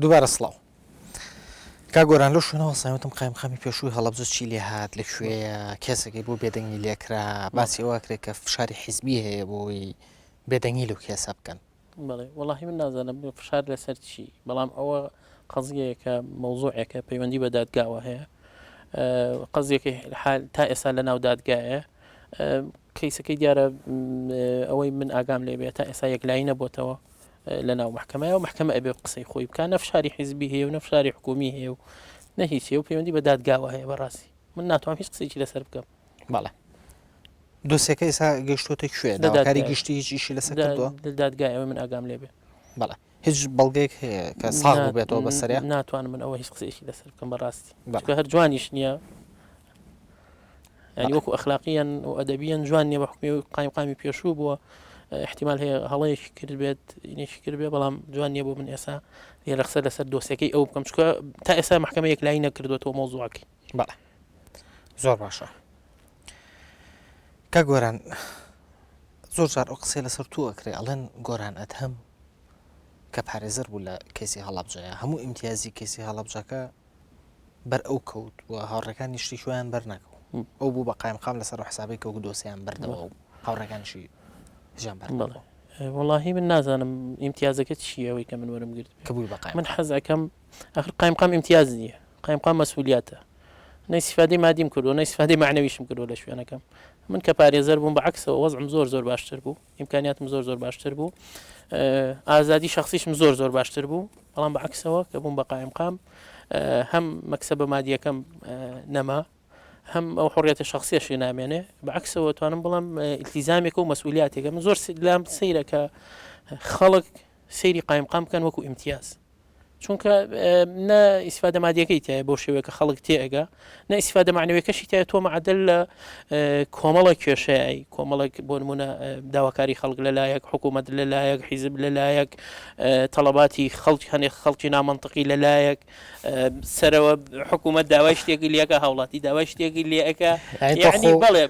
دووبارە سڵاو کا گۆران لە شوێنەوە سایوتم قایمقامی پێشووی هەڵەبجە چی لێ هات لەکوێیە کێسێکی بۆ بێدەنگی لێکرا باسی ئەوە کرێت کە فشاری حیزبی هەیە بۆی بێدەنگی لەو کێسە بکەن. بڵێ وەڵاهی من نازانم فشار لەسەر چی بەڵام ئەوە قەزیەکە مەوزوعێکە پەیوەندی بە دادگاوە هەیە قەزیەکەی تا ئێستا لە ناو دادگایە کەیسەکەی دیارە ئەوەی من ئاگام لێ بێت تا ئێستا یەکلایی نەبووتەوە لە ناو محکەمەیە و محکەمە ئەبێ قسەی خۆی بکە نەفشاری حیزبی هەیە و نەفشاری حکومی هەیە و نەهیچێ و پەیوەندی بە دادگاوە هەیە بەڕاستی من ناتوانم هیچ قسەیەکی لەسەر بکەم. بەڵێ دۆسیەکە ئێستا گەشتۆتە کوێ داواکاری گشتی هیچ ئیشی لەسەر کردووە دادگایەوە من ئاگام لێ بێ. بەڵێ هیچ بەڵگەیەک هەیە کە ساغ بێتەوە بەسەریا ناتوانم من ئەوە هیچ قسەیەکی لەسەر بکەم بەڕاستی کە هەر جوانیش نییە ینی وەکو ئەخلاقیان و ئەدەبیان جوان نییە بە حکمی و قایمقامی پێشوو بووە احتیمال هەیە هەڵەیەکی کرد بێت ئینێکی کرد بێ بەڵام جوان نییە بۆ من ئێستا لێرە قسە لەسەر دۆسیەکەی ئەو بکەم چکە تا ئێستا محکەمە یەکلایی نەکردوێتەوە مۆزوعەکەی. بەڵێ زۆر باشە کە گۆران زۆر جار ئەو قسەی لەسەر تو ئەکرێ ئەڵێن گۆران ئەدهەم کە پارێزەر بوو لە کەسی هەڵەبجەیە هەموو ئیمتیازی کەسی هەڵەبجەکە بەر ئەو کەوت و هاوڕەکانی شتی شویان بەرنەکەوت ئەو بوو بە قایمقام لەسەر حسابی کە دۆسییان بەردەوە و هاوڕەکانشی ژیان بەر. واللهی من نازانم ئیمتیازەکە چیە ئەوەی کە من وەرم گرت کە بووی بە من حەزەکەم ئەخر قایمقام ئیمتیاز نییە قایمقام مەسئولیاتە نەیسیفادەی مادیم کردو نەیسیفادەی معنەویشم کردو لە شوێنەکەم من کە پارێزەر بووم بەعکسەوە وەزعم زۆر باشتر بوو ئیمکانیاتم زۆر باشتر بوو ئازادی شخصیشم زۆر باشتر بوو بەڵام بەعکسەوە کە بووم بە قایمقام هەم مەکسەبە مادیەکەم نەما هەم ئەو حڕیەتە شخصیەشی نامێنێ بەعکسەوە توانم بڵام ئیلتیزامێکە و مەسئولیاتێکە من زۆر لام سەیرەکە خەڵک سەیری قایمقام بکەن وەکو ئیمتیاز چونکە نە ئیسفادە مادیەکەی تایە بۆ شێوەیە کە خەڵک تێئەگا نە ئیسفادە معنەوەیەکەشی تایە تۆ معدل لە کۆمەڵە کێشەیە کۆمەڵک بۆ نمونە داواکاری خەڵک لەلایەک حکوومەت لەلایەک حیزب لەلایەک تەڵەباتی خەڵک هەنێک خەڵکی نامەنطقی لەلایەک سەرەوە حکوومەت داوای شتێکی لێەکە هاوڵاتی داوای شتێکی لێەکە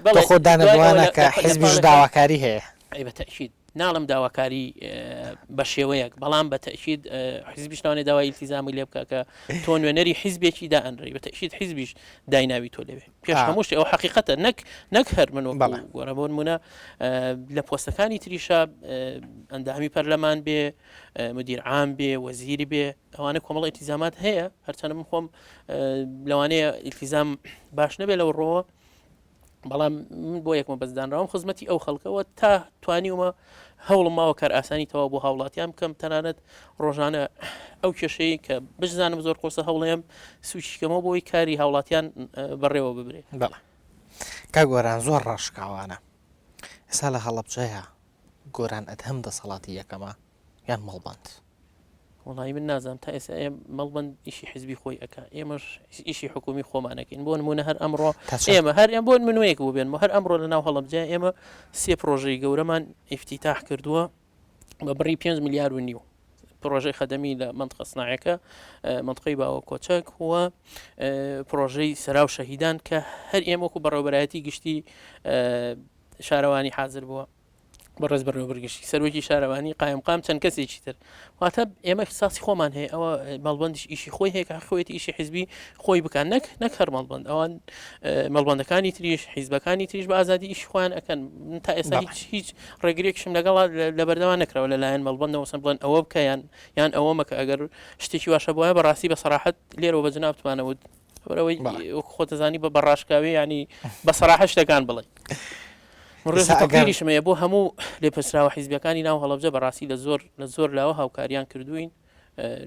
بەڵێ خۆ دانەوانە کە حیزبیش داواکاری هەیە بە تەشید ناڵم داواکاری بە شێوەیەک بەڵام بە تەشید حیزبیش ناوانێ داوای ئیلتیزامی لێ بکە کە تۆ نوێنەری حیزبێکی دائەنڕی بە تەشید حیزبیش دایناوی تۆ لێوێ پێش هەموو شتێ ئەو حەقیقەتە نەک هەر من گۆرە بۆ نمونە لە پۆستەکانی تریشا ئەندامی پەرلەمان بێ مدیر عام بێ وەزیری بێ ئەوانە کۆمەڵ ئیلتیزامات هەیە هەرچەندە من خۆم لەوانەیە ئیلتیزام باش نەبێ لەو ڕۆوە بەڵام من بۆ یەکمە بەزدانراوم خزمەتی ئەو خەڵکەوە تا توانیومە هەوڵم ماوە کار ئاسانی تەوا بۆ هاوڵاتیان بکەم تەنانەت ڕۆژانە ئەو کێشەیە کە بزانم زۆر قۆسە هەوڵەیەم سوچکەمەوە بۆی کاری هاوڵاتیان بەڕێوە ببرێ. بەڵێ کا گۆران زۆر ڕاشکاوانە ئێستا لە هەڵەبجەیە گۆران ئەدهەم دەسەڵاتی یەکەمە یان مەڵبەند وڵی من نازانم تا ئێستا مەڵبەند ئیشی حیزبی خۆی ئەکا ئێمەش ئیشی حکومی خۆمانەکەین بۆ نمونە هەر ئەمڕۆ ئێمە هەریان بۆ منوەیەک بووبێن هەر ئەمڕۆ لە ناو هەڵەبجە ئێمە سێ پرۆژەی گەورەمان ئیفتیتاح کردووە بە بڕی 5 ملیار و نیو پرۆژەی خەدەمی لە منطقە سناعەکە منطقەی باوە کۆچەک وە پرۆژەی سەراو شەهیدان کە هەر ئێمە وەکو بەڕێوەبەرایەتی گشتی شارەوانی حاضر بووە بەڕێز بەڕێوەبەرگشتی سەرۆکی شارەوانی قایمقام چەند کەسێکی تر واتە ئێمە ساسی خۆمان هەیە ئەوە مەڵبەندیش ئیشی خۆی هەیە کە خۆیەتی ئیشی حیزبی خۆی بکەن نەک هەر مەڵبەند ئەوان مەڵبەندەکانی تریش حیزبەکانی تریش بە ئازادی ئیشی خۆیان ئەکەن تا ئێستا هیچ ڕێگرێکشم لەگەڵ لە بەردەوام نەکراوە لەلایەن مەڵبەندەوە سم بڵێن ئەوە بکەیان یان ئەوە مەکە ئەگەر شتێکی واشە بۆە بەڕاستی بە سەراحەت لێرەوە بە جناب توانەوت بەرەوەی خۆتەزانی بە بەڕاشکاوی ینی بە سەراحە شتەکان بڵێ ڕێزیشمەیە بۆ هەموو لێپەسراوە حیزبەکانی ناو هەڵەبجە بەڕاستی لە زۆر لاوە هاوکاریان کردوین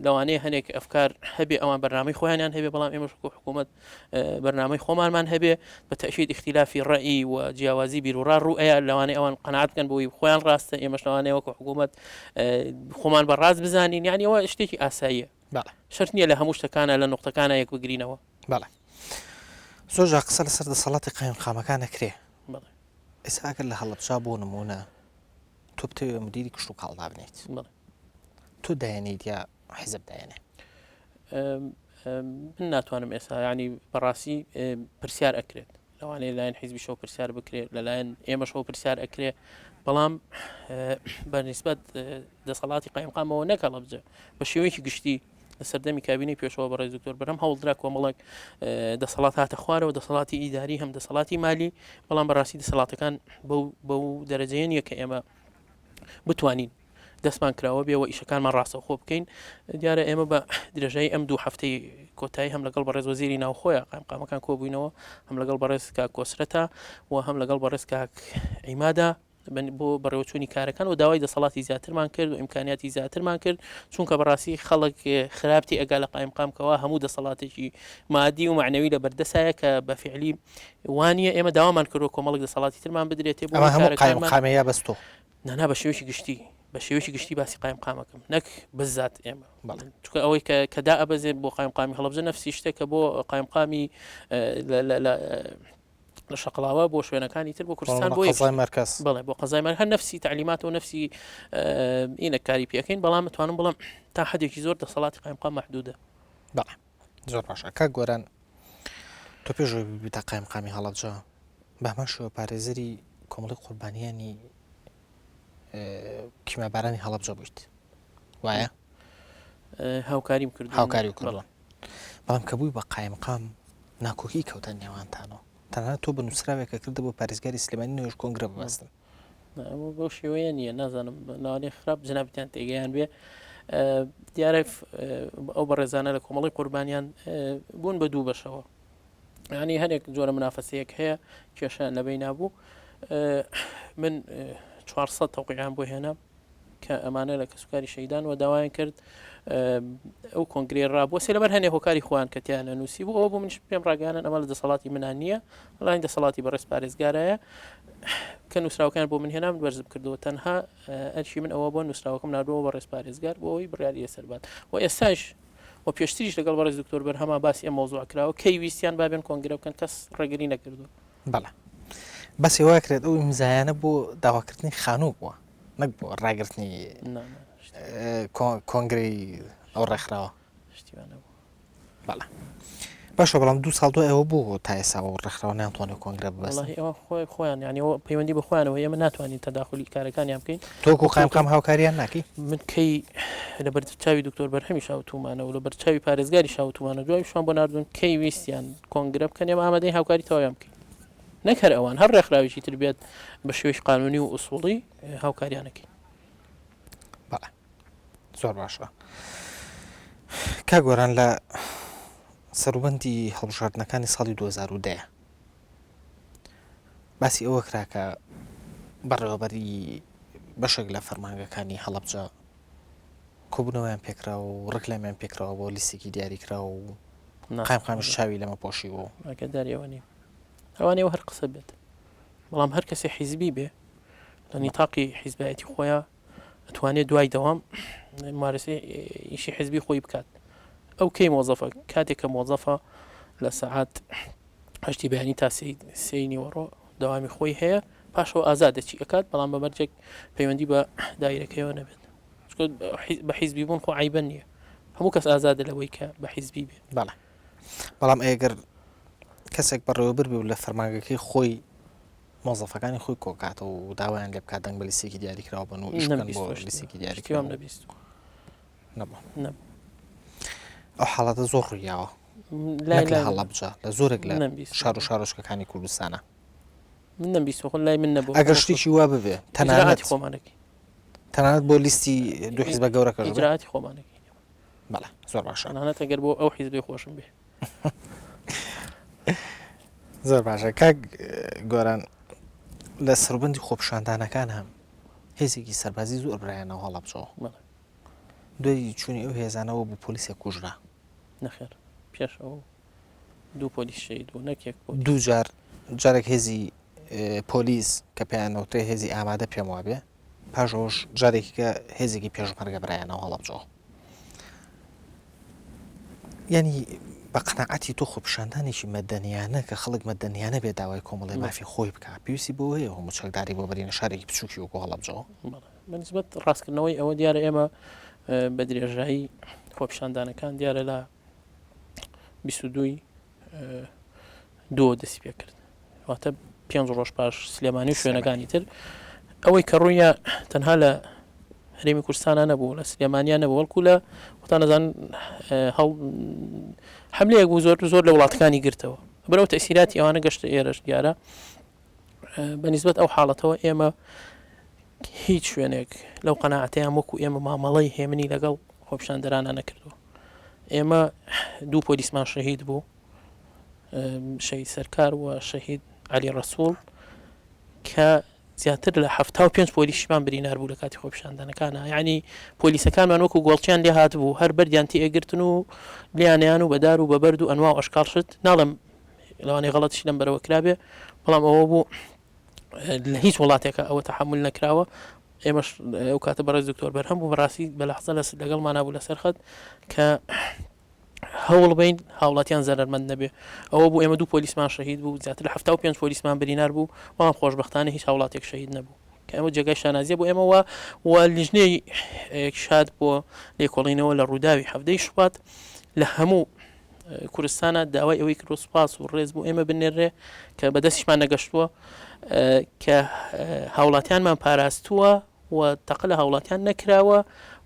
لەوانەیە هەنێک ئەفکار هەبێ ئەوان بەرنامەی خۆیانیان هەبێ بەڵام ئێمەش حکوومەت بەرنامەی خۆمانمان هەبێ بە تەشید اختلافی ڕەئی و جیاوازی بیرروڕا ڕوئەیە لەوانەیە ئەوان قەناعەت بکەن بۆی خۆیان ڕاستە ئێمەش لەوانەیە وەکو حکوومەت خۆمان بەڕاست بزانین یعنی ئەوە شتێکی ئاساییە شەرت نییە لە هەموو شتەکانە لە نقطەکانە یەک بگرینەوە. بەڵێ زۆر جا قسە لەسەر دەسەڵاتی قایمقامەکان ئەکرێ ئێستا ئەگەر لە هەڵەبجا بۆ نمونە تۆ بتەوێ مدیری کشت و کاڵدا بنیت تۆ دایەنیت یا حیزب دایەنێ من ناتوانم ئێستا ینی بەڕاستی پرسیار ئەکرێت لەوانەیە لایەن حیزبی شەو پرسیار بکرێت لەلایەن ئێمە شەو پرسیار ئەکرێ بەڵام بەنسبەت دەسەڵاتی قایمقامەوە نەک هەڵەبجە بە شێوەیەکی گشتی لە سەردەمی کابینەی پێشەوە بەڕێز دکتۆر بەرهەم هەوڵدرا کۆمەڵێک دەسەڵات هاتە خوارەوە دەسەڵاتی ئیداری هەم دەسەڵاتی مالی بەڵام بەڕاستی دەسەڵاتەکان بەو دەرەجەیە نیە کە ئێمە بتوانین دەستمان کراوە بێەوە ئیشەکانمان ڕاستەوخۆ بکەین دیارە ئێمە بە درێژایی ئەم دوو هەفتەی کۆتایی هەم لەگەڵ بەڕێز وەزیری ناوخۆیە قامەکان کۆبووینەوە هەم لەگەڵ بەڕێز کاک کۆسرەتە و هەم لەگەڵ بەڕێز کاک عیمادا بۆ بەڕێوەچوونی کارەکان و داوای دەسەڵاتی زیاترمان کرد و ئیمکانیاتی زیاترمان کرد چونکە بەڕاستی خەڵک خراپتی ئەگا لە قایمقامکەوە هەموو دەسەڵاتێکی مادی و معنەوی لە بەردەسایە کە بە فعلی وانە ئێمە داوامان کردو کۆمەڵک دەسەڵاتی ترمان بدرێتێ بۆ قایمقامەیە بەستۆ نانا بە شێوەیەکی گشتی بە شێوەیەکی گشتی باسی قایمقامەکەم نەک بزات ئێمە چونکە ئەوەی کەدا ئەبەزێت بۆ قایمقامی هەڵەبجە نەفسی شتێکە بۆ قایمقامی لە شەقڵاوە بۆ شوێنەکانی تر بۆ کوردستان بۆ مەرکەز بڵێ بۆ قەزای هەر نفسی تعلیمات و نفسی ئینە کاری پێەکەین بەڵام توانم بڵم تا حدێکی زۆر دەسەڵاتی قایمقام محدودە بەڵێ زۆر باشە کاک گۆران تۆ پێشەوەی ببیتە قایمقامی هەڵەبجە بە هەمان شێوە پارێزەری کۆمەڵی قوربانیانی کیمەبارانی هەڵەبجە بوویت وایە هاوکاریم کرد هاوکاری کردووە بەڵام کە بووی بە قایمقام ناکۆکی کەوتە نێوانتانەوە تەنانەت تۆ بە نووسراوێکە کردە بۆ پارێزگاری سلێمانی نوێژ کۆنگرە ببەستن بۆ شێوەیە نییە نازانم ناوانێ خراپ جنابیان تێگەیان بێ دیارە ئەو بە ڕێزانە لە کۆمەڵی قوربانیان بوون بە دوو بەشەوە ینی هەرێک جۆرە منافەسەیەک هەیە کێشیان لەبەی نابوو من 400 تەوقیعیان بۆ هێنام کە ئەمانە لە کەسوکاری شەیدان و داوایان کرد ئەو کۆنگرێ ڕابووە سێ لەبەر هەنێ هۆکاری خوان کە تیانە نووسی بوو ئەوە بوو منش پێم ڕاگەیانن ئەمە لە دەسەڵاتی منان نییە وڵای دەسەڵاتی بەڕێز پارێزگارایە کە نووسراوەکان بۆ من هێنام وەرزم کردەوە تەنها ئەرشی من ئەوە بۆ نووسراوەکەم نردەوە بەڕێز پارێزگار بۆ ئەوی بڕیاریە سەربات و ئێستاش و پێشتریش لەگەڵ بەڕێز دکتۆر بەرهەما باسی ئەم مۆزوع کراوە کەی ویستیان بابێن کۆنگرە بکەن کەس ڕێگری نەکردو بەڵێ بەسی وا کرێت ئەو ئیمزایانە بۆ داواکردنی خانوو بووە نەک بۆ ڕاگررتنی کۆنگری ئەو ڕێکخراوە بەڵێ باشە بەڵام 2 ساڵ دوای ئەوە بوو تا ئێساوە ڕێکخراوە ناتوانێت کۆنگرە ببەستن خۆیان یانیەوە پەیوەندی بخوانەوە ئێمە ناتوانین تەداخلی کارەکانیان بکەین تۆکو قایمقام هاوکاریان ناکەی من کەی لە بەرچاوی دکتۆر بەرهەمی شاوتومانە و لە بەرچاوی پارێزگاری شاوتومانە دوای شوان بۆ نردون کەی ویستیان کۆنگرە بکەن ئێمە ئامادەی هاوکاری تەواویان بکەین نەک هەر ئەوان هەر ڕێکخراوێکی تر بێت بە شێوەی قانونی و ئوسوڵی هاوکاریانەکەین بەڵێ زۆر باشە کا گۆران لە سەروبەندی هەڵبژاردنەکانی ساڵی 2010 باسی ئەوە کراکە بەڕێوەبەری بەشێک لە فەرمانگەکانی هەڵەبجە کۆبوونەوەیان پێکراوە و ڕکلامیان پێکراوە بۆ لیستێکی دیاریکراوە و قایمقامیش چاوی لەمە پۆشیوە ئەگەداریەوە نیم ئەوانەوە هەر قسە بێت بەڵام هەر کەسێ حیزبی بێ لە نیتاقی حیزبایەتی خۆیان ئەتوانێت دوای دەوام مارسی ئیشی حیزبی خۆی بکات ئەو کەی مۆزەفە کاتێک کە مۆزەفە لە سەعات هەشتی بەیانی تا سێی نیوەڕۆ دەوامی خۆی هەیە پاشەوە ئازادەچی ئەکات بەڵام بە مەرجێک پەیوەندی بە دایرەکەیەوە نەبێت بە حیزبی بوون خۆ عیبە نییە هەموو کەس ئازادە لەوەی کە بە حیزبی بێت بەڵێ بەڵام ئەگەر کەسێک بەڕێوەبەر بێ و لە فەرمانگەکەی خۆی مۆزەفەکانی خۆی کۆکاتەوە و داوایان لێ بکات دەنگ بە لیستێکی دیاریکراوە بن و ئیشکەن بۆ لیستێکی دیاریکراوە نەبوو ئەو حاڵەتە زۆر ڕوویاوە لە هەڵەبجە لە زۆرێک لە شار و شارۆچکەکانی کوردستانە من نەمبیستوە خۆ لای من نەبوو ئەگەر شتێکی وا ببێ تەنانەت خۆمانەکەی تەنانەت بۆ لیستی دوو حیزبە گەورەکە ئیجراعاتی خۆمانەکەی بەڵێ زۆر باشە تەنانەت ئەگەر بۆ ئەو حیزبی خۆشم بێ زۆر باشە کاک گۆران لە سەروبەندی خۆپیشاندانەکان هەم هێزێکی سەربازی زۆر برایانەوە هەڵەبجەوە دوای چوونی ئەو هێزانەوە بوو پۆلیسێک کوژرا نەخێر پێش ئەو دوو پۆلیس شەید و نەکێک دوو جارێک هێزی پۆلیس کە پێیانەوتێ هێزی ئامادە پێم وا بێ پاشەوەش جارێکی کە هێزێکی پێشمەرگە برایانەوە هەڵەبجەوە ینی بە قەناعەتی تۆ خۆپیشاندانێکی مەدەنیانە کە خەڵک مەدەنیانە بێ داوای کۆمەڵی مافی خۆی بکە پێویستی بۆ هەیە هەموو چەکداری بۆ بەرینە شارێکی بچووکی وەکو هەڵەبجەوە بەنسبەت ڕاستکردنەوەی ئەوە دیارە ئێمە بە درێژایی خۆپیشاندانەکان دیارە لە 22 دەستی پێ کرد واتە 5 ڕۆژ پاش سلێمانی شوێنەکانی تر ئەوەی کە ڕوویە تەنها لە هەرێمی کوردستانە نەبوو لە سلێمانیان نەبوو وەڵکو لە وتانەزان حملەیەک بوو زۆر لە وڵاتەکانی گرتەوە بەرەو تەسیراتی ئەوانە گەشتە ئێرەش دیارە بەنسبەت ئەو حاڵەتەوە ئێمە هیچ شوێنێک لەو قەناعەتەیان وەکو ئێمە مامەڵەی هێمنی لەگەڵ خۆپیشاندەرانە نەکردووە ئێمە دوو پۆلیسمان شەهید بوو شەهید سەرکار و شەهید عەلی ڕەسوڵ کە زیاتر لە 75 پۆلیسیمان برینار بوو لە کاتی خۆپیشاندانەکانە یعنی پۆلیسەکانمان وەکو گۆڵچیان لێ هات بوو هەر بەردیان تی ئەگرتن و لیانیان و بەدار و بەبەرد و ئەنوا و ئەشکال شت ناڵم لەوانەیە غەڵەتیش لەم بەرەوە کرابێ بەڵام ئەوە بوو لە هیچ وڵاتێکە ئەوە تەحمل نەکراوە ئێمەش ئەو کاتە بەڕێز دکتۆر بەرهەم بوو بەڕاستی بە لەحزە لەگەڵمان نابوو لەسەر خەت کە هەوڵ بین هاوڵاتیان زەرمەند نەبێ ئەوە بوو ئێمە دوو پۆلیسمان شەهید بوو زیاتر لە 75 پۆلیسمان برینار بوو بەڵام خۆشبەختانە هیچ هاوڵاتێک شەهید نەبوو کە ئەمە جێگای شانازیە بوو ئێمەوە و لیژنەی شاد بۆ لێکۆڵینەوە لە ڕووداوی هەفتەی شوبات لە هەموو کوردستانە داوای ئەوەی کرۆ سوپاس و ڕێز بوو ئێمە بنێڕێ کە بەدەستیشمان نەگەشتووە کە هاوڵاتیانمان پاراستووە و تەقە لە هاوڵاتیان نەکراوە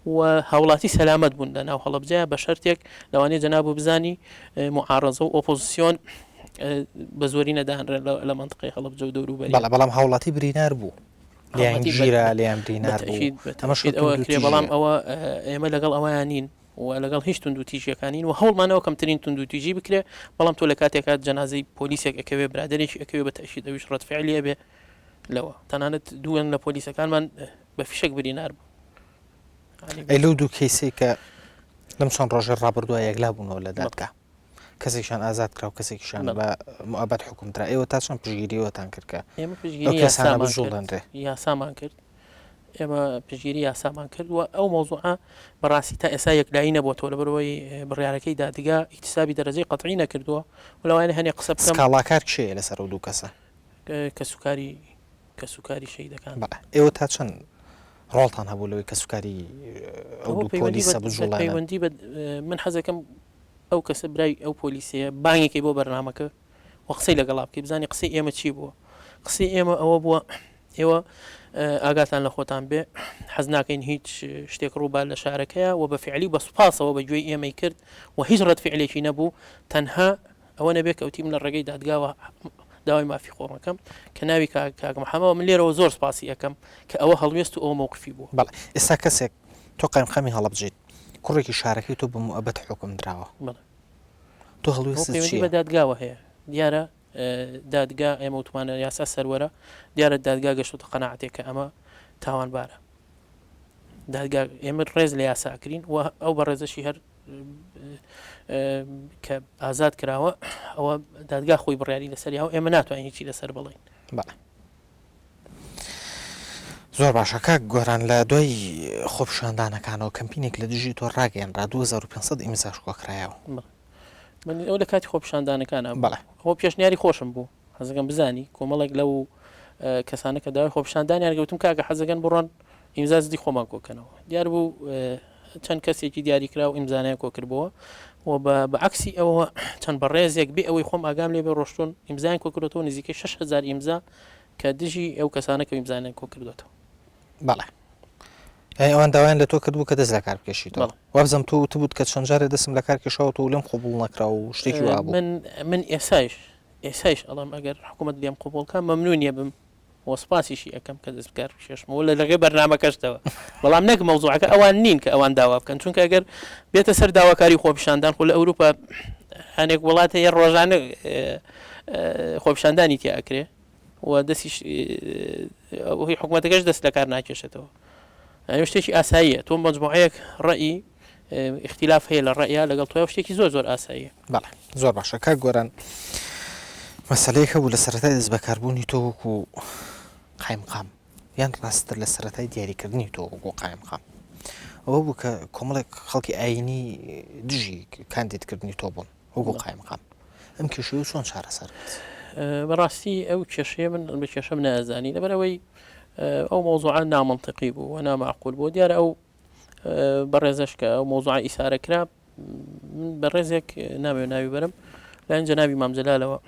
و هاوڵاتی سەلامەت بوون لە ناو هەڵەبجەیە بە شەرتێک لەوانەیە جەناب و بزانی معارەزە و ئۆپۆزیسیۆن بە زۆری نەدانرێ لە منطقەی هەڵەبجە و دەوروبەری بەڵام هاوڵاتی برینار بوو لیان گیرە لیان برینار بوو بەڵام ئەوە ئێمە لەگەڵ ئەویان نین و لەگەڵ هیچ تونند و تیژیەکانین و هەوڵمانەوە کەمترین تونند و تیژی بکرێ بەڵام تۆ لە کاتێکات جەنازەی پۆلیسێک ئەکەوێ برادێکی ئەکەوێ بە تەشید ئەویش ڕەتفعلیە بێ لەوە تەنانەت دووەن لە پۆلیسەکانمان بە فیشک برینار بوو ئەی لەو دوو کەیسێک کە لەم چەند ڕۆژێ ڕابردووە یەکلا بوونەوە لە دادگا کەسێکشان ئازاد کرا و کەسێکیشان بە موابەت حکومترا ئێوە تا چەند پشگیریەوەتان کرد کە ئێمە پشگیری یاسامان کرد ئێمە پشگیری یاسامان کرد و ئەو مۆزوعە بەڕاستی تا ئێستا یەکلایی نەبووەوە لە بەرەوەی بڕیارەکەی دادگا ئیکتسابی دەرەجەی قەتعی نەکردووە و لەوانە هەنێ قسە بکەم سکاڵاکار کێیە لەسەر ئەو دوو کەسە کە سوکاری شەیدەکان ئێوە تا چەند ڕۆڵتان هەبوو لەوەی کە سوکاری ئەو دوو پۆلیسە بجوڵانە پەیوەندی من حەزەکەم ئەو کەسە برای ئەو پۆلیسەیە بانگێکی بۆ بەرنامەکە و قسەی لەگەڵا بکەی بزانانی قسەی ئێمە چی بووە قسەی ئێمە ئەوە بووە ئێوە ئاگاتان لە خۆتان بێ حەز ناکەین هیچ شتێک ڕووبا لە شارەکەیە و بە فعلی بە سوپاسەوە بە گوێی ئێمەی کرد و هیچ ڕەت فعلێکی نەبوو تەنها ئەوە نەبێت کەوتیم لە ڕێگەی دادگاوە داوای مافی خۆڕەکەم کە ناوی کاک محەمەوە من لێرەوە زۆر سپاسی یەکەم کە ئەوە هەڵوێست و ئەوە مووقفی بوو بەڵێ ئێستا کەسێک تۆ قایمخەمی هەڵەبجێت کوڕێکی شارەکەی تۆ بە موابەت حکم درراوە تۆ هەڵوێستی بە دادگاوە هەیە دیارە دادگا ئێمە وتمانە یاسا سەروەرە دیارە دادگا گەشتوتە قەناعەتێک کە ئەمە تاوانبارە دادگا ئێمە ڕێز لە یاساکرین و ئەو بە ڕێزەشی هەر کە ئازاد کراوە ئەوە دادگا خۆی بڕیاری لەسەری ئەو ئێمە ناتوانین هیچی لەسەر بڵین زۆر باشە کاک گۆران لە دوای خۆپیشاندانەکانەوە کەمپینێک لە دژی تۆ ڕاگەیەنرا 2500 ئیمزاش کۆکرایەوە من ئەو لە کاتی خۆپیشاندانەکانە خۆ پێشنیاری خۆشم بوو حەزەکەم بزانی کۆمەڵێک لەو کەسانە کە داوای خۆپیشاندانیان گەوتم کاکە حەزەکەن بڕۆن ئیمزا زدی خۆمان کۆکەنەوە دیار بوو چەند کەسێکی دیاری کرا و ئیمزانیان کۆکردبووە و بە عکسی ئەوە چەند بەڕێزێک بێ ئەوەی خۆم ئاگام لێ بێ ڕۆشتون ئیمزان کۆکردەوە نزیکەی 6000 ئیمزا کە دژی ئەو کەسانە کە ئیمزانیان کۆکردوێتەوە بەڵێ ئەوان داوایان لە تۆ کردبوو کە دەست لە کار بکەشیتەوە وابزەم تۆ وتبووت کە چەند جارێ دەستم لە کار کێشاوە و لەم قبول نەکرا و شتێکی وابوو من ئێسایش ئەڵام ئەگەر حکوومەت لێم قبولکە مەمنونیە بم وەسپاسیشی ئەەکەم کە دەستکار شێشمەوە لە لەغێ بەرنامەکەشتەوە بەڵام نەک مەوزوعەکە ئەوان نین کە ئەوان داوا بکەن چونکە ئەگەر بێتە سەر داواکاری خۆپیشاندان خۆ لە ئەوروپا هەنێک وڵاتە یە ڕۆژانە خۆپیشاندانی تیاکرێ و دەستیش هی حکوومەتەکەش دەست لە کار ناکێشێتەوە شتێکی ئاساییە تۆ مەجموعەیەک ڕەئی اختلاف هەیە لە ڕەیە لەگەڵ تۆ شتێکی زۆر ئاساییە بەڵێ زۆر باشە کاک گۆران مەسەلەیەکە بوو لە سەرەتای دەست بەکاربوونی تۆ وەکو قایمقام یان ڕاستتر لە سەرەتای دیاریکردنی تۆ وەکو قایمقام ئەوە بوو کە کۆمەڵێک خەڵکی ئاینی دژی کاندیدکردنی تۆ بوون وەکو قایمقام ئەم کێشەیە چۆن چارەسەر بەڕاستی ئەو کێشەیە من بە کێشەم نازانی لەبەرەوەی ئەو مۆزوعە نامەنتقی بوو و نامەعقول بوو دیارە ئەو بەڕێزەش کە ئەو مۆزوعە ئیسارە کرا من بەڕێزێک نامێ ناوی بەرم لەەن جەنابی مامجەلالەوە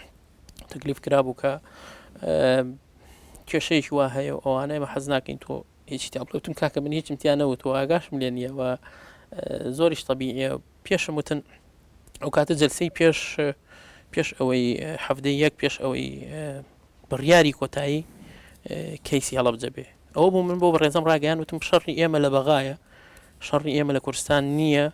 تەکلیف کرا بوو کە کێشەیەکی وا هەیە ئەوانەیە مە حەز ناکەین تۆ هیچ تاڵوتم کاکە من هیچم تیانەوت و ئاگاشم لێ نییە و زۆریش طبیعیە پێشم وتن ئەو کاتە جلسەی پێش ئەوەی هەفتەی یەک پێش ئەوەی بڕیاری کۆتایی کەیسی هەڵەبجە بێ ئەوە بوو من بۆ بەڕێزم ڕاگەیان وتم شەڕی ئێمە لە بەغایە شەڕی ئێمە لە کوردستان نییە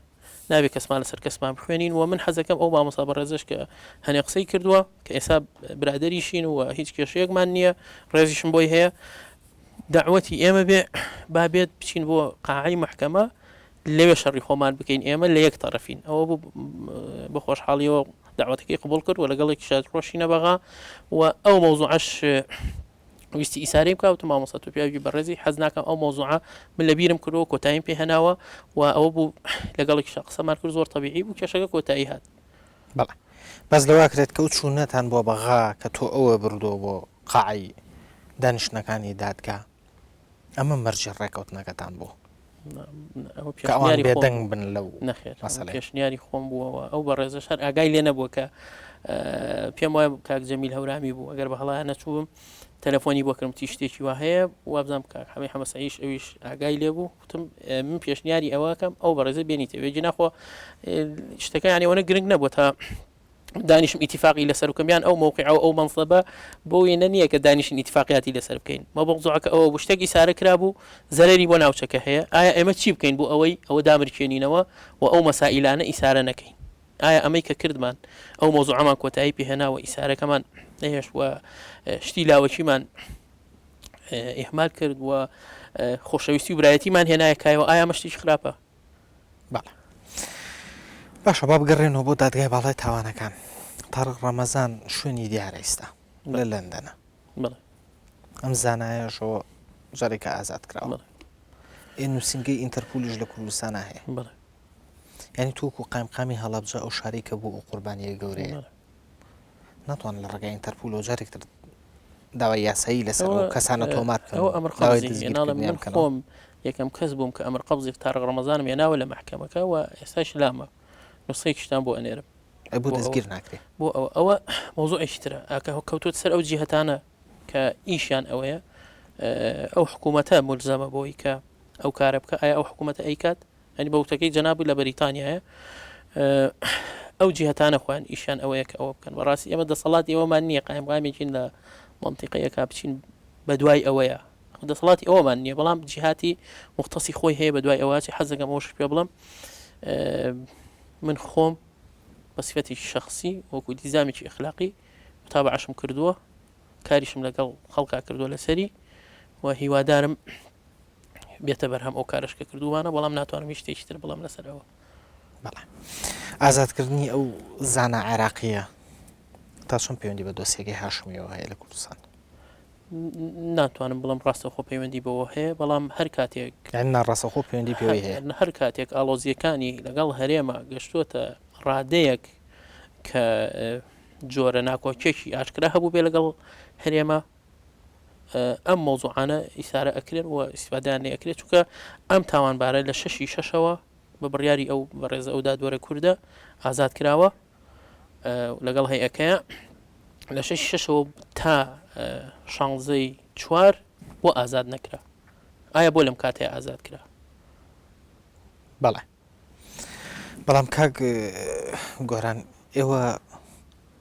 نابێت کەسمان لەسەر کەسمان بخوێنین و من حەزەکەم ئەو مامۆستا بەڕێزش کە هەنێ قسەی کردووە کە ئێستا برادەریشین و هیچ کێشەیەکمان نییە ڕێزیشم بۆی هەیە دعوەتی ئێمە بێ بابێت بچین بۆ قاعەی محکەمە لەوێ شەڕی خۆمان بکەین ئێمە لە یەک تەرەفین ئەوە بوو بە خۆشحاڵیەوە دعوەتەکەی قبول کرد و لەگەڵێکی شاد ڕۆشینە بەغا و ئەو مەوزوعەش ویستی ئیسارەی بکەوت مامۆستا تو پیاوی بەڕێزی حەز ناکەم ئەو مەوزوعە من لە بیرم کردەوە کۆتاییم پێ هێناوە و ئەوە بوو لەگەڵێکی قسەمان کرد زۆر تەبیعی بوو کێشەکە کۆتایی هات بەڵێ بەس لەوا کرێت کە چوونەتان بۆ بەغا کە تۆ ئەوە بردۆ بۆ قاعی دانیشتەکانی دادگا ئەمە مەرجی ڕێکەوتنەکەتان بوو ئەوان بێدەنگ بن لەو نەخێر پێشنیاری خۆم بووەوە ئەو بە ڕێزە شەر ئاگای لێ نەبووە کە پێم وایە کاک جەمیل هەورامی بوو ئەگەر بە هەڵایە نەچووم تەلەفۆنی بۆ کردم تی شتێکی وا هەیە وابزانام کاک هەمەی هەمەساییش ئەویش ئاگای لێ بوو وتم من پێشنیاری ئەوەکەم ئەو بە ڕێزە بێنیتە وێجی ناخۆ شتەکە یانێوەنە گرنگ نەبووە تا دانیشم ئیتیفاقی لەسەر بکەمیان ئەو مووقع ئەو منصبە بۆی نەنیە کە دانیشن ئیتیفاقیاتی لەسەر بکەین مە بەڵزوعەکە ئەوە بوو شتێکی سارە کرابوو زەرری بۆ ناوچەکە هەیە ئایا ئێمە چی بکەین بۆ ئەوەی ئەوە دامرکێنینەوە و ئەو مەسائلانە ئیسارە نەکەین ئایا ئەمەی کە کردمان ئەو مۆزوعەمان کۆتایی پێهێناوە ئیسارەکەمان نەهێش و شتی لاوەکیمان ئێحمال کرد و خۆشەویستی و برایەتیمان هێنایە کایەوە ئایا مەشتێکی خراپە بەڵێ باشە با بگەڕێنەوە بۆ دادگای باڵای تاوانەکان تاڕق ڕەمەزان شوێنی دیارە ئێستا لە لەندەنە ئەم زانایەشەوە جارێکە ئازاد کراوە نووسنگەی ئینتەرپۆلیش لە کوردستانە هەیە یعنی تووکو قایمقامی هەڵەبجە ئەو شارێکە بوو ئەو قوربانیە گەورەیە ناتوان لە ڕێگای ئینتەرپۆل و جارێکتر داوای یاسایی لەسەر ئەو کەسانە تۆمات ئەو ئەمر من خۆم یەکەم کەس بووم کە ئەمر قەبزی تاڕق ڕەمەزانم هێناوە لە محکەمەکە و ئێستاش لامە نووسەیەکیشتان بۆ ئەنێرم بۆ دەستگیر ناکرێت بۆ ئەوە مۆزوعێکی ترە ئاکە کەوتوت سەر ئەو جیهەتانە کە ئیشیان ئەوەیە ئەو حکوومەتە ملزەمە بۆی کە ئەو کارە بکە ئایا ئەو حکوومەتە ئەیکات ئەنی بەوتەکەی جەنابی لە بەریتانیایە ئەو جیهەتانە خوان ئیشان ئەوەیە کە ئەوە بکەن بەڕاستی ئێمە دەسەڵاتی ئەوەمان نییە قایمقامێکین لە منطقەیەکا بچین بە دوای ئەوەیە دەسەڵاتی ئەوەمان نییە بەڵام جیهاتی مختصی خۆی هەیە بە دوای ئەوە حەزەکەم ئەوش پێ بڵم من خۆم بەصفەتی شخصی وەکو دیزامێکی ئەخلاقی متابعەشم کردووە کاریشم لەگەڵ خەڵکا کردووە لەسەری و هیوادارم بێتە بەرهەم ئەو کارش کە کردووانە بەڵام ناتوانم هیچ شتێکی تر بڵام لەسەرەوە بەڵێ ئازادکردنی ئەو زانە عێراقیە تا چۆن پەیوەندی بە دۆسیەکەی هاشمیەوە هەیە لە کوردستان ناتوانم بڵم ڕاستەخۆ پەیوەندی بەوە هەیە بەڵام هەر کاتێک ناڕاستەخۆ پەیوەندی پێوەی هەیە هەر کاتێک ئاڵۆزیەکانی لەگەڵ هەرێمە گەشتووەتە ڕادەیەک کە جۆرە ناکۆچێکی ئاشکرا هەبوو بێ لەگەڵ هەرێمە ئەم مۆزوعانە ئیسارە ئەکرێن و ئیسفادیان لێ ئەکرێت چونکە ئەم تاوانبارە لە 6/6ەوە بە بڕیاری ئەو بەڕێزە ئەو دادوەرە کووردە ئازاد کراوە لەگەڵ هەیەکەیە لە 6/6ەوە تا 16/4 بۆ ئازاد نەکرا ئایا بۆ لەم کاتەیە ئازاد کرا بەڵێ بەڵام کاک گۆران ئێوە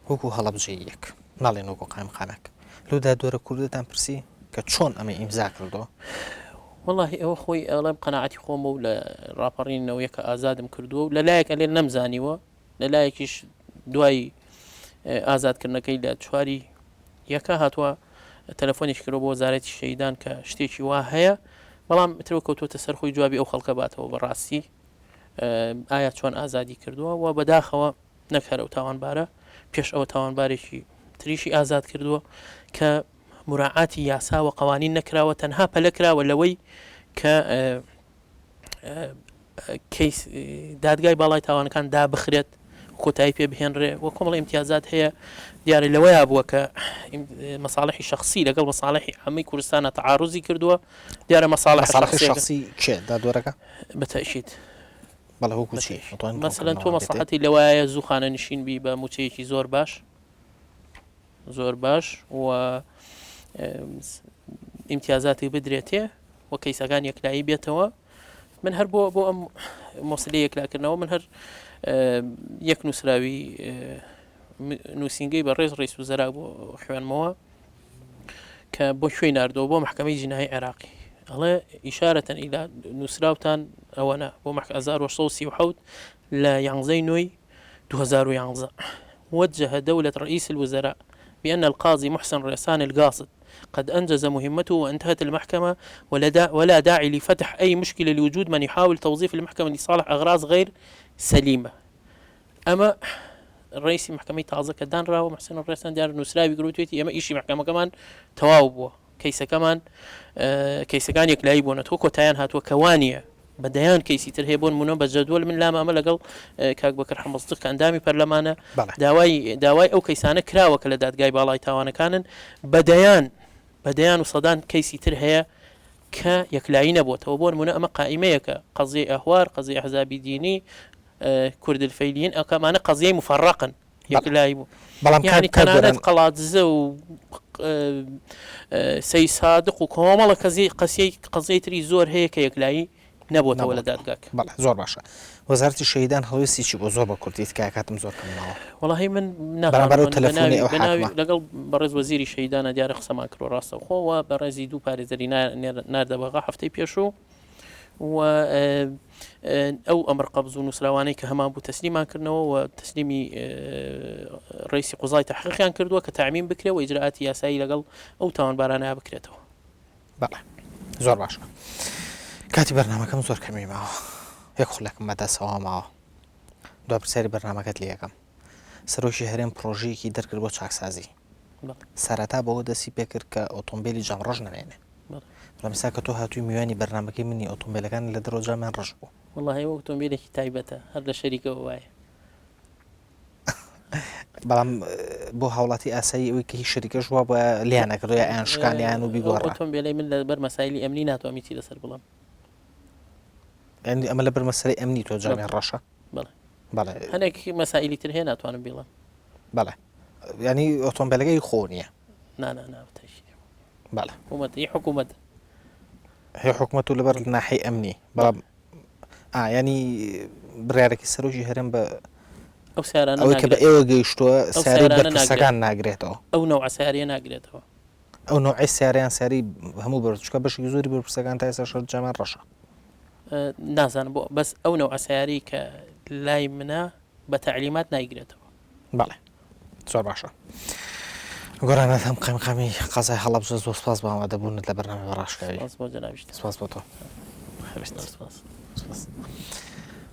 وەکو هەڵەبجەی یەک ناڵێن وەکو قایمقامێک لەو دادوەرە کوردتان پرسی کە چۆن ئەمە ئیمزا کردەوە والله ئەوە خۆی ئەڵێم قەناعەتی خۆمە و لە ڕاپەڕینەوەیە کە ئازادم کردووە و لەلایەک ئەلێ نەمزانیوە لەلایەکیش دوای ئازادکردنەکەی لە 4 یەکە هاتووە تەلەفۆنیش کردەوە بۆ وەزارەتی شەیدان کە شتێکی وا هەیە بەڵام ترەوە کەوتوتە سەر خۆی جوابی ئەو خەڵکە باتەوە بەڕاستی ئایا چۆن ئازادی کردووە و بەداخەوە نەکەرە و تاوانبارە پێش ئەوە تاوانبارێکی تریشی ئازاد کردووە کە مراعاتی یاسا و قوانین نەکراوە تەنها پەلەکراوە لەوەی کە کەیس دادگای باڵای تاوانەکان دابخرێت کۆتایی پێ بهێنرێ وە کۆمەڵ ئیمتیازات هەیە دیارە لەوەیە بووە کە مەساڵحی شخصی لەگەڵ مەساڵحی هەمووی کوردستانە تەعاڕوزی کردووە دیارە مەساڵح شخصی کێ دادوەرەکە بەتەشید بەڵێ وەکو چی مەسەلەن تۆ مەسلحەتی لەوایە زووخانە نشین بی بە موچەیەکی زۆر باش و ئیمتیازاتی بدرێتێ و کەیسەکان یەکلایی بێتەوە من هەر بۆ ئەم مۆسلەی یەکلاکردنەوە من هەر یەک نووسراوی نووسینگەی بە ڕێز وزەرا بۆ خوێنمەوە کە بۆ شوێی ناردەوە بۆ محکەمەی جینایی عێراقی ئەڵێ ئیشارەتەن ئیلا نووسراوتان ئەوەنە بۆ 1937 لە 11 نوێی 2011 وجه دولة رئيس الوزراء بأن القاضي محسن ريسان القاصد قد أنجز مهمته وانتهت المحكمة ولا داعي لفتح أي مشكلة لوجود من يحاول توظيف المحكمة لصالح أغراض غير سليمة. أما رئيس محكمة تازة كدان راو محسن الريسان ديار نوسراوي قروتويتي أما إيشي محكمة كمان تواوبوا كيس كمان كيس كان يكلايبون توكو تيان هاتوا كوانية بديان كيسي ترهيبون منو بجدول من لا ما لقل كاك بكر حمصدق كان دامي برلمانه داواي او كيسانه كراوه كلا داد جاي بالاي تاوانا كانن بديان وصدان كيسي ترهيا ك يكلاين بوت وبون منو اما قائمه قضيه اهوار قضيه احزاب ديني كرد الفيليين او كمان قضيه مفرقا يكلايبو يعني كانت قلات زو سي صادق وكومل قضيه تري زور هيك يكلاي نەبووەوە لە دادگاک بەڵێ زۆر باشە وەزارەتی شەهیدان هەڵوێستی چی بۆ زۆر بە کورتیت کە کاتم زۆر کەمەوە وەڵاهی من لەگەڵ بەڕێز وەزیری شەهیدانە دیارە قسەمان کرۆ ڕاستەوخۆوە بەڕێزی دوو پارێزەری ناردەبەغا هەفتەی پێشوو و ئەو ئەمر قەبز و نووسراوانەی کە هەمان بوو تەسلیمان کردنەوە و تەسلیمی ڕئیسی قوزای تەحقیقیان کردووە کە تەعمیم بکرێت و ئیجراعاتی یاسایی لەگەڵ ئەو تاوانبارانە بکرێتەوە بەڵێ زۆر باشە کاتی بەرنامەکەم زۆر کەمی ماوە یەک خولەکەم بەدەستەوە ماوە دو پرسیاری بەرنامەکەت لێ یەکەم سەرۆکی هەرێم پرۆژەیەکی دەرکرد بۆ چاکسازی سەرەتا بەوە دەستی پێکرد کە ئۆتۆمبیلی جەمڕۆژ نەمێنێ ڕەمسا کە تۆ هاتووی میوانی بەرنامەکەی منی ئۆتۆمبیلەکان لە دەرەوە جامیان ڕەش بوو وەڵاهی ئۆتۆمبیلێکی تایبەتە هەر لە شەریکەوە وایە بەڵام بۆ هاوڵاتی ئاسایی ئەوەی کە هیچ شەریکەش وە بە لیانەکڕۆیە ئەیان شکانیان و بیگۆڕا ئۆتۆمبیلەی من لە بەر مەسایلی ئەمنی ناتوانیتی لەسەر بڵام ئەمە لە بەر مەسەرەی ئەمنی تۆ جامیان ڕەشە بەڵێ هەنێک مەسائلی تر هەیە ناتوانم بیڵم بەڵێ ینی ئۆتۆمبیلەکەی خۆ نییە ناناوتەشی بەڵێ حکوومەت هي حکوومەت و لەبەر ناحی ئەمنی بەڵام ینی بڕارێکی سەرۆکی هەرێم بە ئەو سیارانە ئەوەی کە بە ئێوە گەیشتووە سیاری بەرپرسەکان ناگرێتەوە ئەو نەوع سیاریە ناگرێتەوە ئەو نوعی سیاریان سیاری هەموو بەرچکە بەشی زۆری بەرپرسەکان تا ئێستا شەر جامان ڕەشە نازانم بۆ بەس ئەو نەوع سیاری کە لای منە بە تەعلیمات نایگرێتەوە بەڵێ زۆر باشە گۆرانەت هەم قەمقامی قەزای هەڵەبجە زۆر سپاس بە ئامادەبوونت لە بەرنامە بەڕاشکاوی سپاس بۆ تۆ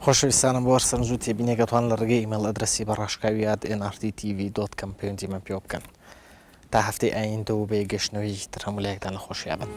خۆشەویستانم بۆ وەرسەرنج و تێبینێکەتوان لە ڕێگەی ئیمێل ئەدرەسی بەڕاشکاوی @nrttv.com پەیوەندیمان پێ بکەن تا هەفتەی ئایندە و بە گەشتنەوەی تر هەموو لایەکتان لە خۆشییابن